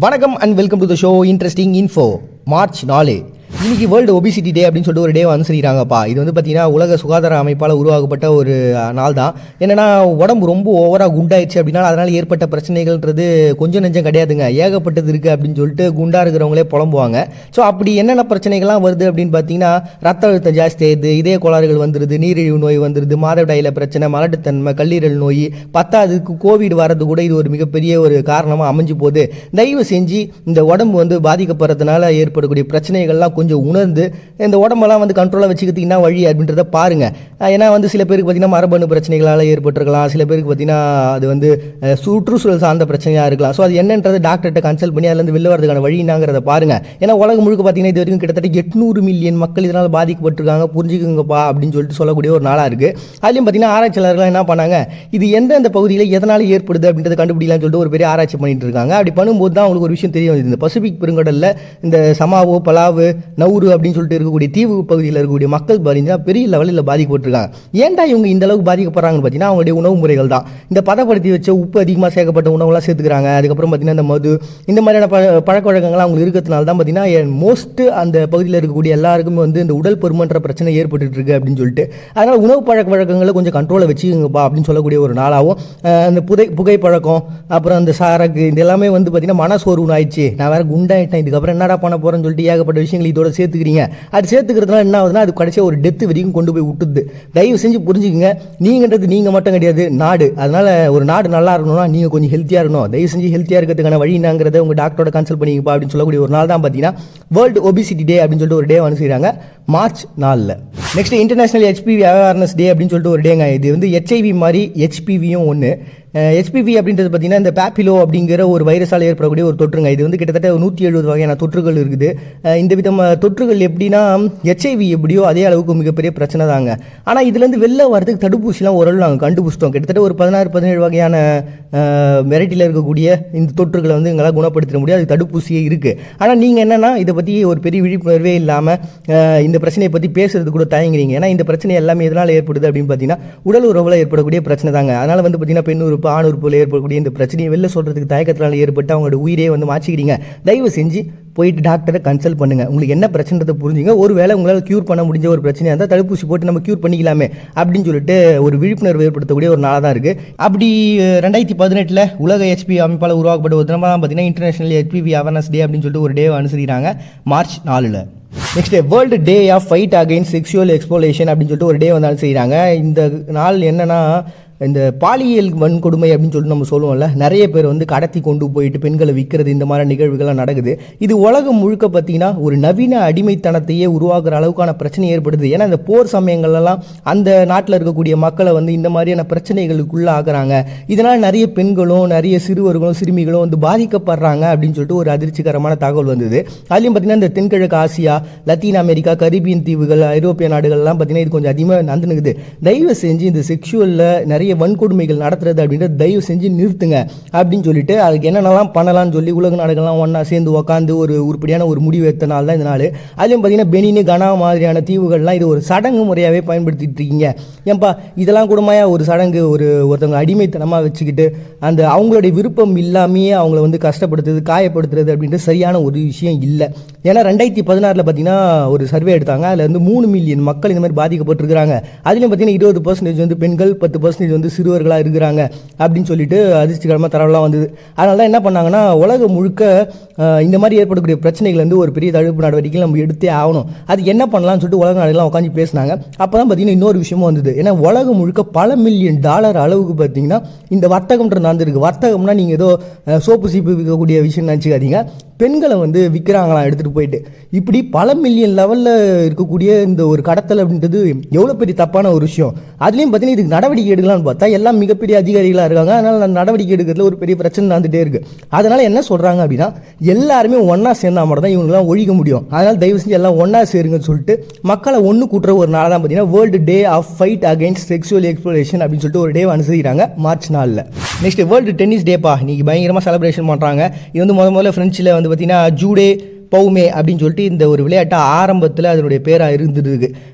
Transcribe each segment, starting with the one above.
வணக்கம் and welcome to the show interesting info. March 4 இன்னைக்கு world obesity டே அப்படின்னு சொல்லிட்டு ஒரு டே அனுசரிக்கிறாங்கப்பா. இது வந்து பார்த்தீங்கன்னா உலக சுகாதார அமைப்பால் உருவாக்கப்பட்ட ஒரு நாள் தான். என்னென்னா உடம்பு ரொம்ப ஓவராக குண்டாயிடுச்சு அப்படின்னா அதனால் ஏற்பட்ட பிரச்சனைகள்ன்றது கொஞ்சம் நெஞ்சம் கிடையாதுங்க, ஏகப்பட்டது இருக்குது அப்படின்னு சொல்லிட்டு குண்டாக இருக்கிறவங்களே புலம்புவாங்க. ஸோ அப்படி என்னென்ன பிரச்சனைகள்லாம் வருது அப்படின்னு பார்த்தீங்கன்னா ரத்த அழுத்தம் ஜாஸ்தி ஆயிடுது, இதய கோளாறுகள் வந்துடுது, நீரிழிவு நோய் வந்துடுது, மாதவிடாயில் பிரச்சனை, மலட்டுத்தன்மை, கல்லீரல் நோய், பத்தாவதுக்கு கோவிட் வரது கூட இது ஒரு மிகப்பெரிய ஒரு காரணமாக அமைஞ்சு போகுது. தயவு செஞ்சு இந்த உடம்பு வந்து பாதிக்கப்படுறதுனால ஏற்படக்கூடிய பிரச்சனைகள்லாம் கொஞ்சம் உணர்ந்து இந்த உடம்பெல்லாம் வந்து கண்ட்ரோலாக வச்சுக்கிட்டிங்கன்னா வழி அப்படின்றத பாருங்கள். ஏன்னா வந்து சில பேருக்கு பார்த்தீங்கன்னா மரபணு பிரச்சனைகளால் ஏற்பட்டிருக்கலாம், சில பேருக்கு பார்த்தீங்கன்னா அது வந்து சுற்றுச்சூழல் சார்ந்த பிரச்சனையாக இருக்கலாம். ஸோ அது என்னன்றது டாக்டர்கிட்ட கன்சல்ட் பண்ணி அதுலேருந்து வெளில வரதுக்கான வழினாங்கிறத பாருங்கள். ஏன்னா உலகம் முழுக்க பார்த்தீங்கன்னா இது வரைக்கும் கிட்டத்தட்ட 800 மில்லியன் மக்கள் இதனால் பாதிக்கப்பட்டிருக்காங்க, புரிஞ்சுக்குங்கப்பா அப்படின்னு சொல்லிட்டு சொல்லக்கூடிய ஒரு நாளாக இருக்குது. அதுலேயும் பார்த்தீங்கன்னா ஆராய்ச்சியாளர்கள் என்ன பண்ணாங்க, இது எந்தெந்த பகுதியில் எதனால் ஏற்படுது அப்படின்றத கண்டுபிடிக்கலாம்னு சொல்லிட்டு ஒரு பெரிய ஆராய்ச்சி பண்ணிட்டு இருக்காங்க. அப்படி பண்ணும்போது தான் அவங்களுக்கு ஒரு விஷயம் தெரிய வந்தது. இந்த பசிபிக் பெருங்கடலில் இந்த சமாவோ, பலாவு, நவுரு அப்படின்னு சொல்லிட்டு இருக்கக்கூடிய தீவு பகுதியில் இருக்கக்கூடிய மக்கள் பார்த்தீங்கன்னா பெரிய லெவலில் பாதிக்கப்பட்டிருக்காங்க. ஏன்டா இவங்க இந்த அளவுக்கு பாதிக்கப்படுறாங்கன்னு பார்த்தீங்கன்னா அவங்களுடைய உணவு முறைகள் தான். இந்த பதப்படுத்தி வச்ச உப்பு அதிகமாக சேர்க்கப்பட்ட உணவுலாம் சேர்த்துக்கிறாங்க. அதுக்கப்புறம் பார்த்தீங்கன்னா இந்த மது, இந்த மாதிரியான பழக்க வழக்கங்கள் அவங்களுக்கு இருக்கிறதுனால தான் பார்த்தீங்கன்னா மோஸ்ட் அந்த பகுதியில் இருக்கக்கூடிய எல்லாருக்குமே வந்து இந்த உடல் பருமன்ற பிரச்சனை ஏற்பட்டு இருக்கு அப்படின்னு சொல்லிட்டு. அதனால் உணவு பழக்க வழக்கங்களை கொஞ்சம் கண்ட்ரோலை வச்சுங்கப்பா அப்படின்னு சொல்லக்கூடிய ஒரு நாளாகவும், அந்த புகைப்பழக்கம், அப்புறம் அந்த சாரக்கு, இது எல்லாமே வந்து பார்த்தீங்கன்னா மனசோர்வு ஆயிடுச்சு, நான் வேற குண்டாயிட்டேன், இதுக்கப்புறம் என்னடா பண்ண போறேன்னு சொல்லிட்டு ஏகப்பட்ட விஷயங்கள் இதோட சேர்த்துக்கிறீங்க. அது சேர்த்துக்கிறதுனால என்ன ஆகுதுன்னா அது கடைசியாக ஒரு டெத்து வரைக்கும் கொண்டு போய் விட்டுது. தயவு செஞ்சு புரிஞ்சுக்குங்க, நீங்கன்றது நீங்கள் மட்டும் கிடையாது, நாடு. அதனால் ஒரு நாடு நல்லா இருக்கணும்னா நீங்கள் கொஞ்சம் ஹெல்த்தியாக இருக்கணும். தயவு செஞ்சு ஹெல்த்தியாக இருக்கிறதுக்கான வழி என்னங்கிறத உங்கள் டாக்டரோட கன்சல்ட் பண்ணிப்பா அப்படின்னு சொல்லக்கூடிய ஒரு நாள் தான் பார்த்தீங்கன்னா வேர்ல்டு ஒபிசிட்டி டே அப்படின்னு சொல்லிட்டு ஒரு டே அனுசரிக்கிறாங்க March 4. Next international HPV awareness day அப்படின்னு சொல்லிட்டு ஒரு டேங்க. இது வந்து ஹெச்ஐவி மாதிரி ஹெச்பிவியும் ஒன்று. ஹெச்பிவி அப்படின்றது பார்த்தீங்கன்னா இந்த பேப்பிலோ அப்படிங்கிற ஒரு வைரஸால் ஏற்படக்கூடிய ஒரு தொற்றுங்க. இது வந்து கிட்டத்தட்ட 170 வகையான தொற்றுகள் இருக்குது. இந்த விதமாக தொற்றுகள் எப்படின்னா ஹெச்ஐவி எப்படியோ அதே அளவுக்கு மிகப்பெரிய பிரச்சனை தாங்க. ஆனால் இதுலேருந்து வெளில வரதுக்கு தடுப்பூசிலாம் ஓரளவு நாங்கள் கண்டுபிடிச்சிட்டோம். கிட்டத்தட்ட ஒரு 16-17 வகையான வெரைட்டியில் இருக்கக்கூடிய இந்த தொற்றுகளை வந்து எங்களால் குணப்படுத்த முடியாது, அது தடுப்பூசியே இருக்குது. ஆனால் நீங்கள் என்னென்னா இதை பற்றி ஒரு பெரிய விழிப்புணர்வே இல்லாமல் இந்த பிரச்சனையை பற்றி பேசுறது கூட தயங்குறீங்க. ஏன்னா இந்த பிரச்சனை எல்லாமே எதனால் ஏற்படுது அப்படின்னு பார்த்தீங்கன்னா உடல் உறவில் ஏற்படக்கூடிய பிரச்சனை தாங்க. அதனால் வந்து பார்த்தீங்கன்னா பெண் உறுப்பு, ஆண் உறுப்பில் ஏற்படக்கூடிய இந்த பிரச்சனையை வெளில சொல்கிறதுக்கு தயக்கத்தினால் ஏற்பட்டு அவங்களோட உயிரே வந்து மாற்றிக்கிறீங்க. தயவு செஞ்சு போயிட்டு டாக்டரை கன்சல்ட் பண்ணுங்கள். உங்களுக்கு என்ன பிரச்சனைன்றதை புரிஞ்சுங்க. ஒரு வேளை உங்களால் க்யூர் பண்ண முடிஞ்ச ஒரு பிரச்சனையாக இருந்தால் தடுப்பூசி போட்டு நம்ம க்யூர் பண்ணிக்கலாமே அப்படின்னு சொல்லிட்டு ஒரு விழிப்புணர்வு ஏற்படுத்தக்கூடிய ஒரு நாளாக தான் இருக்குது. அப்படி 2018 உலக ஹெச்பி அமைப்பால் உருவாக்கப்பட்ட ஒரு தினமாக தான் பார்த்தீங்கன்னா இன்டர்நேஷனல் ஹெச்பிவி அவேர்னஸ் டே அப்படின்னு சொல்லிட்டு ஒரு டே அனுசரிக்கிறாங்க March 4. Next world day of fight against sexual exploration அப்படின்னு சொல்லிட்டு ஒரு டே வந்து அனுசரிக்கிறாங்க. இந்த நாள் என்னன்னா இந்த பாலியல் வன்கொடுமை அப்படின்னு சொல்லிட்டு நம்ம சொல்லுவோம்ல, நிறைய பேர் வந்து கடத்தி கொண்டு போயிட்டு பெண்களை விற்கிறது, இந்த மாதிரி நிகழ்வுகள்லாம் நடக்குது. இது உலகம் முழுக்க பார்த்தீங்கன்னா ஒரு நவீன அடிமைத்தனத்தையே உருவாக்குற அளவுக்கான பிரச்சனை ஏற்படுது. ஏன்னா இந்த போர் சமயங்கள்லாம் அந்த நாட்டில் இருக்கக்கூடிய மக்களை வந்து இந்த மாதிரியான பிரச்சனைகளுக்குள்ள ஆக்குறாங்க. இதனால் நிறைய பெண்களும் நிறைய சிறுவர்களும் சிறுமிகளும் வந்து பாதிக்கப்படுறாங்க அப்படின்னு சொல்லிட்டு ஒரு அதிர்ச்சிகரமான தகவல் வந்தது. அதுலேயும் பார்த்தீங்கன்னா இந்த தென்கிழக்கு ஆசியா, லத்தீன் அமெரிக்கா, கரீபியன் தீவுகள், ஐரோப்பிய நாடுகள்லாம் பார்த்தீங்கன்னா இது கொஞ்சம் அதிகமாக நடந்துனுக்குது. தயவு செஞ்சு இந்த செக்ஷுவலில் நிறைய வன்கொடுமைகள் நடத்துறது அப்படின்றத தயவு செஞ்சு நிறுத்துங்க அப்படின்னு சொல்லிட்டு அதுக்கு என்னென்னலாம் பண்ணலாம்னு சொல்லி உலக நாடுகள்லாம் ஒன்றா சேர்ந்து உட்காந்து ஒரு உருப்படியான ஒரு முடிவு எடுத்த நாள் தான் இந்த நாள். அதுலேயும் பார்த்தீங்கன்னா பெனின், கனா மாதிரியான தீவுகள்லாம் இது ஒரு சடங்கு முறையாகவே பயன்படுத்திட்டு இருக்கீங்க. ஏன்பா இதெல்லாம் கூடமாயா ஒரு சடங்கு, ஒருத்தவங்க அடிமைத்தனமாக வச்சுக்கிட்டு அந்த அவங்களுடைய விருப்பம் இல்லாமையே அவங்கள வந்து கஷ்டப்படுத்துறது, காயப்படுத்துறது அப்படின்றது சரியான ஒரு விஷயம் இல்லை. ஏன்னா 2016 பார்த்தீங்கன்னா ஒரு சர்வே எடுத்தாங்க. அதில் வந்து 3 மில்லியன் மக்கள் இந்த மாதிரி பாதிக்கப்பட்டிருக்கிறாங்க. அதுலேயும் பார்த்தீங்கன்னா 20% வந்து பெண்கள், 10% வந்து சிறுவர்களாக இருக்கிறாங்க அப்படின்னு சொல்லிட்டு அதிர்ச்சிகரமாக தரவெல்லாம் வந்தது. அதனால தான் என்ன பண்ணாங்கன்னா உலகம் முழுக்க இந்த மாதிரி ஏற்படக்கூடிய பிரச்சனைகள் வந்து ஒரு பெரிய தடுப்பு நடவடிக்கைகள் நம்ம எடுத்தே ஆகணும். அது என்ன பண்ணலாம்னு சொல்லிட்டு உலக நாடுகள்லாம் உட்காந்து பேசினாங்க. அப்போ தான் பார்த்தீங்கன்னா இன்னொரு விஷயமும் வந்தது. ஏன்னா உலகம் முழுக்க பல மில்லியன் டாலர் அளவுக்கு பார்த்தீங்கன்னா இந்த வர்த்தகம்ன்ற நடந்துருக்கு. வர்த்தகம்னா நீங்கள் ஏதோ சோப்பு சீப்பு விற்கக்கூடிய விஷயம் நினச்சிக்காதீங்க. பெண்களை வந்து விற்கிறாங்களாம் எடுத்துகிட்டு போயிட்டு. இப்படி பல மில்லியன் லெவலில் இருக்கக்கூடிய இந்த ஒரு கடத்தல் அப்படின்றது எவ்வளோ பெரிய தப்பான ஒரு விஷயம். அதுலேயும் பார்த்தீங்கன்னா இதுக்கு நடவடிக்கை எடுக்கலாம்னு பார்த்தா எல்லாம் மிகப்பெரிய அதிகாரிகளாக இருக்காங்க. அதனால் நடவடிக்கை எடுக்கிறதுல ஒரு பெரிய பிரச்சனை நடந்துகிட்டே இருக்குது. அதனால் என்ன சொல்கிறாங்க அப்படின்னா எல்லாருமே ஒன்றா சேர்ந்தா மட்டும் தான் இவங்களாம் ஒழிக்க முடியும். அதனால் தயவு செஞ்சு எல்லாம் ஒன்றா சேருங்கன்னு சொல்லிட்டு மக்களை ஒன்று கூட்டுற ஒரு நாள் தான் பார்த்தீங்கன்னா world day of fight against sexual exploration அப்படின்னு சொல்லிட்டு ஒரு டே அனுசரிக்கிறாங்க மார்ச் 4. நெக்ஸ்ட் வேர்ல்டு டென்னிஸ் டேப்பா. இன்றைக்கி பயங்கரமாக செலிப்ரேஷன் பண்ணுறாங்க. இது வந்து முதல்ல ஃப்ரெஞ்சில் வந்து பார்த்தீங்கன்னா ஜூடே பவுமே அப்படின்னு சொல்லிட்டு இந்த ஒரு விளையாட்டு ஆரம்பத்தில் அதனுடைய பேராக இருந்துருக்கு.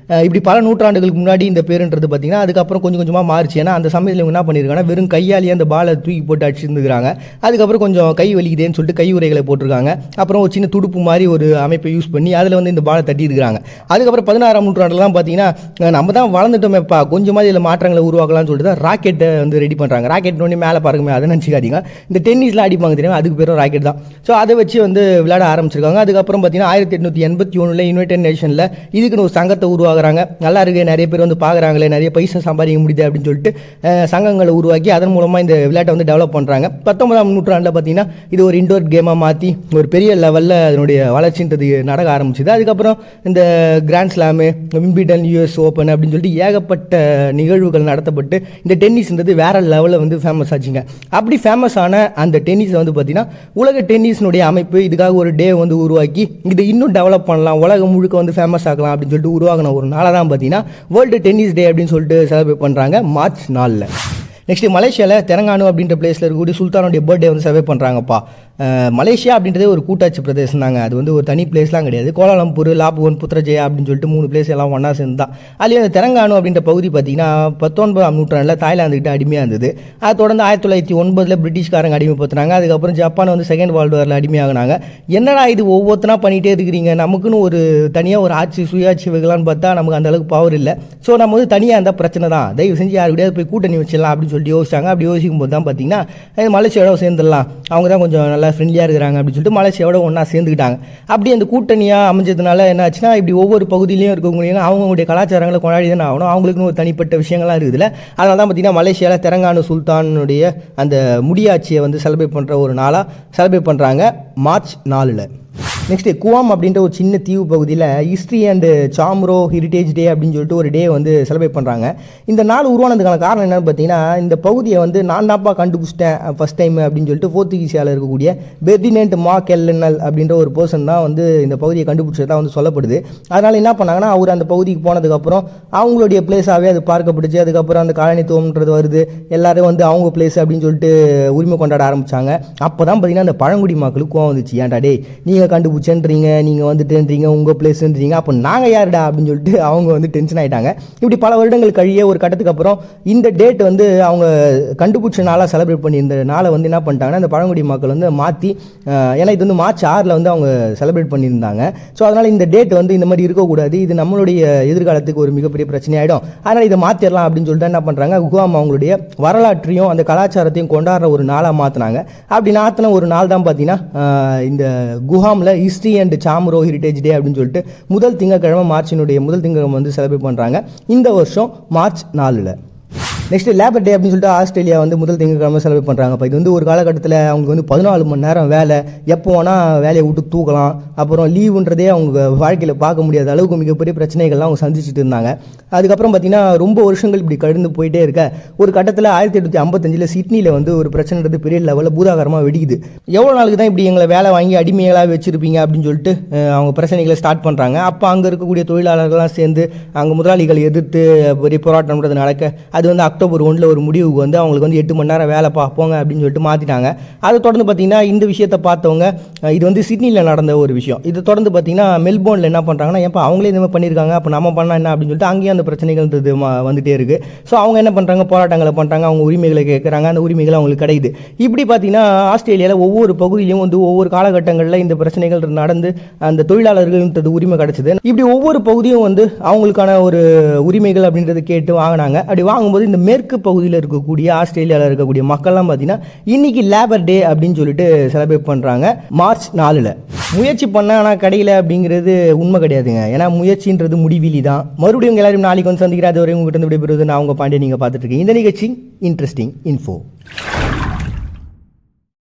இப்படி பல நூற்றாண்டுகளுக்கு முன்னாடி இந்த பேருன்றது பார்த்தீங்கன்னா அதுக்கப்புறம் கொஞ்சம் கொஞ்சமாக மாறிச்சு. ஏன்னா அந்த சமயத்தில் இவங்க என்ன பண்ணியிருக்காங்கன்னா வெறும் கையாலேயே அந்த பாலை தூக்கி போட்டு அடிச்சிருந்துக்கிறாங்க. அதுக்கப்புறம் கொஞ்சம் கை வலிக்குதேன்னு சொல்லிட்டு கை உரைகளை போட்டிருக்காங்க. அப்புறம் ஒரு சின்ன துடுப்பு மாதிரி ஒரு அமைப்பை யூஸ் பண்ணி அதில் வந்து இந்த பாலை தட்டியிருக்காங்க. அதுக்கப்புறம் 16ஆம் நூற்றாண்டுலாம் பார்த்தீங்கன்னா நம்ம தான் வளர்ந்துட்டோமேப்பா, கொஞ்சமாக இதில் மாற்றங்களை உருவாக்கலாம்னு சொல்லிட்டு தான் ராக்கெட்டை வந்து ரெடி பண்ணுறாங்க. ராக்கெட் ஒன்று மேலே பாருங்க, அதை நினச்சிக்காதீங்க. இந்த டென்னிஸ்லாம் அடிப்பாங்க தெரியுமா, அதுக்கு பேரும் ராக்கெட் தான். ஸோ அதை வச்சு வந்து விளையாட ஆரம்பிச்சிருக்காங்க. அதுக்கப்புறம் பார்த்தீங்கன்னா 1881 யுனைடெட் நேஷனில் இதுக்குன்னு ஒரு சங்கத்தை உருவாக்குறாங்க. நல்லா இருக்கு, நிறைய பேர் வந்து பார்க்குறாங்களே, நிறைய பைசா சம்பாதிக்க முடியுது அப்படின்னு சொல்லிட்டு சங்கங்களை உருவாக்கி அதன் மூலமாக இந்த விளையாட்டை வந்து டெவலப் பண்ணுறாங்க. 19ஆம் நூற்றாண்டில் பார்த்தீங்கன்னா இது ஒரு இண்டோர் கேமாக மாற்றி ஒரு பெரிய லெவலில் அதனுடைய வளர்ச்சின்றது நடக்க ஆரம்பிச்சுது. அதுக்கப்புறம் இந்த கிராண்ட் ஸ்லாமு, விம்பிள்டன், யூஎஸ் ஓப்பன் அப்படின்னு சொல்லிட்டு ஏகப்பட்ட நிகழ்வுகள் நடத்தப்பட்டு இந்த டென்னிஸ்ன்றது வேற லெவலில் வந்து ஃபேமஸ் ஆச்சுங்க. அப்படி ஃபேமஸ் ஆன அந்த டென்னிஸை வந்து பார்த்தீங்கன்னா உலக டென்னிஸ்னுடைய அமைப்பு இதுக்காக ஒரு டே வந்து உருவாக்கி இதை இன்னும் டெவலப் பண்ணலாம், உலகம் முழுக்க வந்து ஃபேமஸ் ஆகலாம் அப்படின்னு சொல்லிட்டு உருவாகின ஒரு நாளாக தான் பார்த்தீங்கன்னா வேர்ல்டு டென்னிஸ் டே அப்படின்னு சொல்லிட்டு செலிப்ரேட் பண்ணுறாங்க மார்ச் 4. நெக்ஸ்ட் மலேசியாவில் தெலங்கானு அப்படின்ற பிளேஸில் இருக்கக்கூடிய சுல்தானுடைய பர்த்டே வந்து செலிப்ரேட் பண்ணுறாங்கப்பா. மலேசியா அப்படின்றதே ஒரு கூட்டாட்சி பிரதேசம் தாங்க. அது வந்து ஒரு தனி பிளேஸ்லாம் கிடையாது. கோலாலம்பூர், லாபுவன், புத்ரஜயா அப்படின்னு சொல்லிட்டு 3 பிளேஸ் எல்லாம் ஒன்றா சேர்ந்து தான். அதுலேயும் அந்த தெலங்கானு அப்படின்ற பகுதி பார்த்தீங்கன்னா 19ஆம் நூற்றாண்டில் தாய்லாந்துக்கிட்ட அடிமையாக இருந்தது. அது தொடர்ந்து 1909 பிரிட்டிஷ்காரங்க அடிமைப்படுத்தினாங்க. அதுக்கப்புறம் ஜப்பான் வந்து செகண்ட் வேர்ல்டு வாரில் அடிமையாகினாங்க. என்னடா இது ஒவ்வொருத்தனா பண்ணிகிட்டே இருக்கிறீங்க, நமக்குன்னு ஒரு தனியாக ஒரு ஆட்சி சுயாட்சி வைக்கலான்னு பார்த்தா நமக்கு அந்த அளவுக்கு பவர் இல்லை. ஸோ நம்ம வந்து தனியாக இருந்தால் பிரச்சனை தான், தயவு செஞ்சு யாரு கூடயாவது போய் கூட்டணி வச்சிடலாம் அப்படின்னு சொல்லிட்டு யோசிச்சாங்க. அப்படி யோசிக்கும் போது தான் பார்த்தீங்கன்னா மலேசியாவோட சேர்ந்துடலாம், அவங்க தான் கொஞ்சம் நல்லா ஃப்ரெண்ட்லியாக இருக்கிறாங்க அப்படின்னு சொல்லிட்டு மலேசியாவோட ஒன்றா சேர்ந்துக்கிட்டாங்க. அப்படி அந்த கூட்டணியாக அமைஞ்சதுனால என்ன ஆச்சுன்னா, இப்படி ஒவ்வொரு பகுதியிலையும் இருக்கவங்க அவங்களுடைய கலாச்சாரங்களை கொண்டாடி தானே ஆகணும், அவங்களுக்குன்னு ஒரு தனிப்பட்ட விஷயங்கள்லாம் இருக்குதுல்ல. அதனால தான் பார்த்தீங்கன்னா மலேசியாவில் தெலங்கானு சுல்தானுடைய அந்த முடியாட்சியை வந்து செலிப்ரேட் பண்ணுற ஒரு நாளாக செலிப்ரேட் பண்ணுறாங்க மார்ச் 4. நெக்ஸ்ட்டு குவாம் அப்படின்ற ஒரு சின்ன தீவு பகுதியில் ஹிஸ்ட்ரி அண்டு சாம்ரோ ஹெரிட்டேஜ் டே அப்படின்னு சொல்லிட்டு ஒரு டே வந்து செலிப்ரேட் பண்ணுறாங்க. இந்த நாள் உருவானதுக்கான காரணம் என்னென்னு பார்த்தீங்கன்னா, இந்த பகுதியை வந்து நான் தான்ப்பா கண்டுபிடிச்சிட்டேன் ஃபஸ்ட் டைம் அப்படின்னு சொல்லிட்டு போர்த்துகீசியாவில் இருக்கக்கூடிய பெர்டினென்ட் மார்கெல்லனல் அப்படின்ற ஒரு பர்சன் தான் வந்து இந்த பகுதியை கண்டுபிடிச்சதாக வந்து சொல்லப்படுது. அதனால் என்ன பண்ணாங்கன்னா, அவர் அந்த பகுதிக்கு போனதுக்கப்புறம் அவங்களுடைய பிளேஸாகவே அது பார்க்கப்படுச்சு. அதுக்கப்புறம் அந்த காலனித்துவம்ன்றது வருது, எல்லாரும் வந்து அவங்க பிளேஸ் அப்படின்னு சொல்லிட்டு உரிமை கொண்டாட ஆரம்பித்தாங்க. அப்போ தான் பார்த்தீங்கன்னா அந்த பழங்குடி மக்களுக்கு கோவம் வந்துச்சு. ஏன்டா டே, நீங்கள் கண்டுபிடிச்சேன்றீங்க, நீங்கள் வந்துட்டுன்றீங்க, உங்கள் பிளேஸ்ன்றீங்க, அப்போ நாங்கள் யாருடா அப்படின்னு சொல்லிட்டு அவங்க வந்து டென்ஷன் ஆகிட்டாங்க. இப்படி பல வருடங்கள் கழிய ஒரு கட்டத்துக்கு அப்புறம் இந்த டேட் வந்து அவங்க கண்டுபிடிச்ச நாளாக செலிப்ரேட் பண்ணியிருந்த நாளை வந்து என்ன பண்ணிட்டாங்கன்னா அந்த பழங்குடி மக்கள் வந்து மாற்றி, ஏன்னா இது வந்து மார்ச் 6 வந்து அவங்க செலிப்ரேட் பண்ணியிருந்தாங்க. ஸோ அதனால் இந்த டேட் வந்து இந்த மாதிரி இருக்கக்கூடாது, இது நம்மளுடைய எதிர்காலத்துக்கு ஒரு மிகப்பெரிய பிரச்சனையாயிடும், அதனால் இதை மாற்றிடலாம் அப்படின்னு சொல்லிட்டு என்ன பண்ணுறாங்க, குவாம் அவங்களுடைய வரலாற்றையும் அந்த கலாச்சாரத்தையும் கொண்டாடுற ஒரு நாளாக மாற்றினாங்க. அப்படி மாற்றின ஒரு நாள் தான் பார்த்தீங்கன்னா இந்த குஹாமில் ஹிஸ்ட்ரி அண்ட் சாம்ரோ ஹெரிட்டேஜ் டே அப்படின்னு சொல்லிட்டு முதல் திங்கட்கிழமை மார்ச்சினுடைய முதல் திங்கட்கிழமை வந்து செலிப்ரேட் பண்ணுறாங்க இந்த வருஷம் மார்ச் 4. நெக்ஸ்ட் லேபர் டே அப்படின்னு சொல்லிட்டு ஆஸ்திரேலியா வந்து முதல் திங்கட்கிழமை செலிப்ரேட் பண்ணுறாங்க. இது வந்து ஒரு காலகட்டத்தில் அவங்க வந்து 14 மணி நேரம் வேலை, எப்போ வேணால் வேலையை விட்டு தூக்கலாம், அப்புறம் லீவுன்றதே அவங்க வாழ்க்கையில் பார்க்க முடியாத அளவுக்கு மிகப்பெரிய பிரச்சனைகள்லாம் அவங்க சந்திச்சுட்டு இருந்தாங்க. அதுக்கப்புறம் பார்த்தீங்கன்னா ரொம்ப வருஷங்கள் இப்படி கடந்து போயிட்டே இருக்க ஒரு கட்டத்தில் 1855 சிட்னியில் வந்து ஒரு பிரச்சனைன்றது பெரிய லெவலில் பூதாகரமாக வெடிக்குது. எவ்வளோ நாளுக்கு தான் இப்படி எங்களை வேலை வாங்கி அடிமைகளாக வச்சுருப்பீங்க அப்படின்னு சொல்லிட்டு அவங்க பிரச்சனைகளை ஸ்டார்ட் பண்ணுறாங்க. அப்போ அங்கே இருக்கக்கூடிய தொழிலாளர்கள்லாம் சேர்ந்து அங்கே முதலாளிகளை எதிர்த்து பெரிய போராட்டம்ன்றது நடக்க அது வந்து அக்டோபர் 1 ஒரு முடிவுக்கு வந்து அவங்களுக்கு வந்து 8 மணி நேரம் வேலை பார்ப்போங்க அப்படின்னு சொல்லிட்டு மாற்றிட்டாங்க. அதை தொடர்ந்து பார்த்தீங்கன்னா இந்த விஷயத்தை பார்த்தவங்க, இது வந்து சிட்னியில் நடந்த ஒரு விஷயம், இதை தொடர்ந்து பார்த்தீங்கன்னா மெல்போர்னில் என்ன பண்ணுறாங்கன்னா, ஏப்பா அவங்களே இந்த மாதிரி பண்ணியிருக்காங்க, அப்போ நம்ம பண்ணால் என்ன அப்படின்னு சொல்லிட்டு அங்கேயும் அந்த பிரச்சனைகள் வந்துகிட்டே இருக்குது. ஸோ அவங்க என்ன பண்ணுறாங்க, போராட்டங்களை பண்ணுறாங்க, அவங்க உரிமைகளை கேட்குறாங்க, அந்த உரிமைகள் அவங்களுக்கு கிடைக்குது. இப்படி பார்த்தீங்கன்னா ஆஸ்திரேலியாவில் ஒவ்வொரு பகுதியிலையும் வந்து ஒவ்வொரு காலகட்டங்களில் இந்த பிரச்சனைகள் நடந்து அந்த தொழிலாளர்களுன்றது உரிமை கிடைச்சிது. இப்படி ஒவ்வொரு பகுதியும் வந்து அவங்களுக்கான ஒரு உரிமைகள் அப்படின்றது கேட்டு வாங்கினாங்க. அப்படி வாங்கும்போது இந்த மேற்கு பகுதியில் இருக்கக்கூடிய ஆஸ்திரேலியாவில் இருக்கக்கூடிய மக்கள்லாம் பார்த்தீங்கன்னா இன்னைக்கு லேபர் டே அப்படின்னு சொல்லிட்டு செலிப்ரேட் பண்ணுறாங்க மார்ச் 4. முயற்சி பண்ண ஆனால் கிடையில அப்படிங்கிறது உண்மை கிடையாதுங்க. ஏன்னா முயற்சின்றது முடிவிலி தான். மறுபடியும் எல்லாரும் நாளைக்கு வந்து சந்திக்கிறேன். அது வரை உங்ககிட்ட விடைபெறுவது நான் உங்கள் பாண்டிய. நீங்கள் பார்த்துட்டு இருக்கீங்க இந்த நிகழ்ச்சி இன்ட்ரெஸ்டிங் இன்ஃபோ.